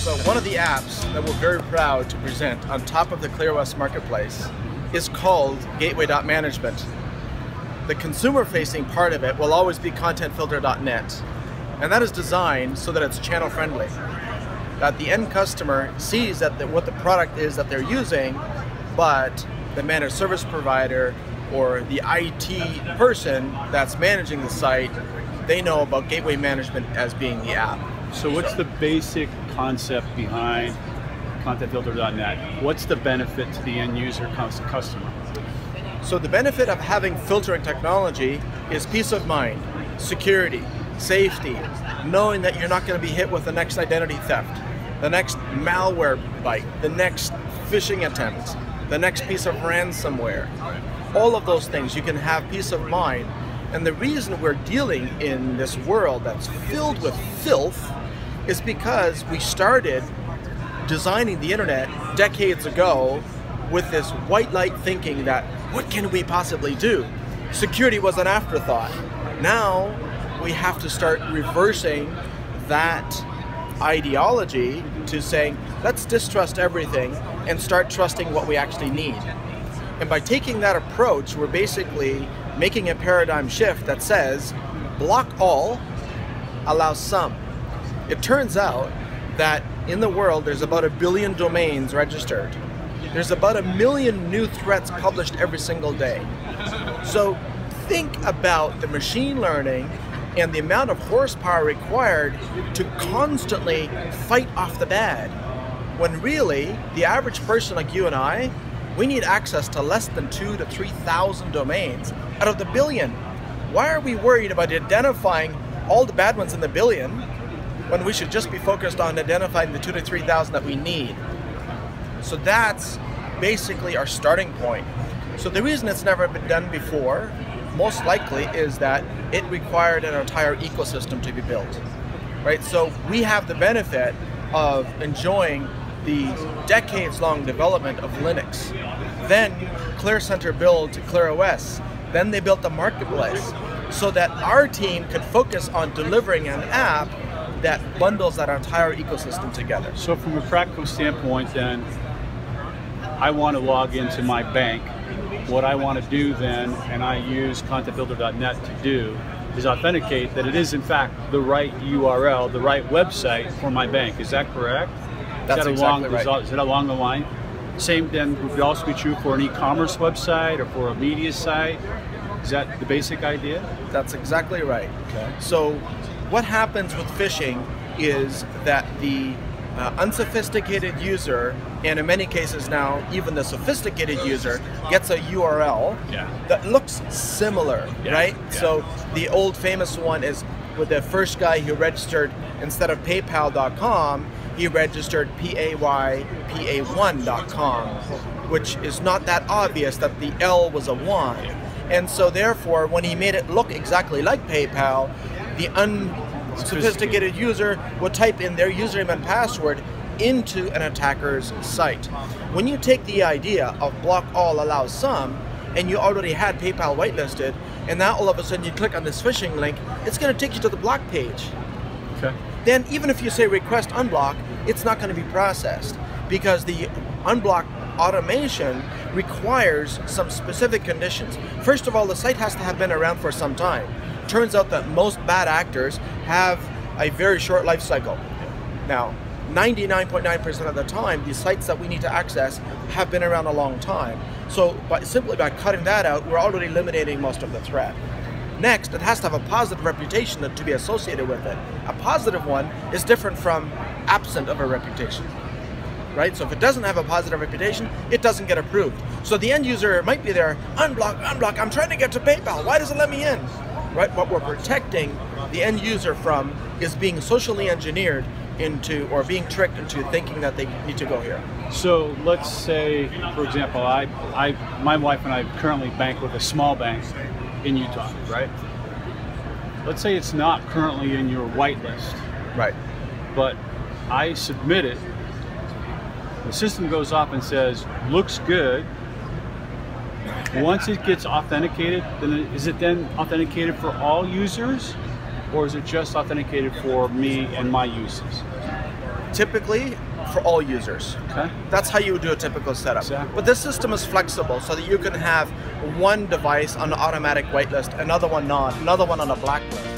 So one of the apps that we're very proud to present on top of the ClearOS marketplace is called Gateway.Management. The consumer-facing part of it will always be contentfilter.net, and that is designed so that it's channel-friendly. That the end customer sees that what the product is that they're using, but the managed service provider or the IT person that's managing the site, they know about Gateway Management as being the app. So what's the basic concept behind contentfilter.net? What's the benefit to the end user customer? So the benefit of having filtering technology is peace of mind, security, safety, knowing that you're not going to be hit with the next identity theft, the next malware bite, the next phishing attempt, the next piece of ransomware. All of those things, you can have peace of mind. And the reason we're dealing in this world that's filled with filth is because we started designing the internet decades ago with this white light thinking that, what can we possibly do? Security was an afterthought. Now we have to start reversing that ideology to saying, let's distrust everything and start trusting what we actually need. And by taking that approach, we're basically making a paradigm shift that says, block all, allow some. It turns out that in the world, there's about 1 billion domains registered. There's about 1 million new threats published every single day. So think about the machine learning and the amount of horsepower required to constantly fight off the bad. When really, the average person like you and I, we need access to less than 2,000 to 3,000 domains out of the billion. Why are we worried about identifying all the bad ones in the billion when we should just be focused on identifying the 2,000 to 3,000 that we need? So that's basically our starting point. So the reason it's never been done before, most likely, is that it required an entire ecosystem to be built, right? So we have the benefit of enjoying the decades-long development of Linux. Then ClearCenter built ClearOS. Then they built the marketplace so that our team could focus on delivering an app that bundles that entire ecosystem together. So from a practical standpoint then, I want to log into my bank. What I want to do then, and I use contentfilter.net to do, is authenticate that it is in fact the right URL, the right website for my bank. Is that correct? That's exactly right. Is that along the line? Same then would also be true for an e-commerce website or for a media site? Is that the basic idea? That's exactly right. Okay. So what happens with phishing is that the unsophisticated user, and in many cases now even the sophisticated user, gets a URL that looks similar, right? Yeah. So the old famous one is with the first guy who registered, instead of paypal.com, he registered paypa1.com, which is not that obvious that the L was a 1. And so therefore, when he made it look exactly like PayPal, the unsophisticated user would type in their username and password into an attacker's site. When you take the idea of block all, allow some, and you already had PayPal whitelisted, and now all of a sudden you click on this phishing link, it's going to take you to the block page. Okay. Then even if you say request unblock, it's not going to be processed because the unblock automation requires some specific conditions. First of all, the site has to have been around for some time. Turns out that most bad actors have a very short life cycle. Now, 99.9% of the time, the sites that we need to access have been around a long time. So simply by cutting that out, we're already eliminating most of the threat. Next, it has to have a positive reputation to be associated with it. A positive one is different from absent of a reputation, right? So if it doesn't have a positive reputation, it doesn't get approved. So the end user might be there, unblock, unblock, I'm trying to get to PayPal, why does it let me in? Right? What we're protecting the end user from is being socially engineered into, or being tricked into thinking that they need to go here. So let's say, for example, my wife and I currently bank with a small bank in Utah, right? Let's say it's not currently in your whitelist. Right. But I submit it, the system goes off and says, looks good. Once it gets authenticated, then is it then authenticated for all users? Or is it just authenticated for me and my uses? typically for all users. Okay. That's how you would do a typical setup. Exactly. But this system is flexible so that you can have one device on the automatic whitelist, another one not, another one on a blacklist.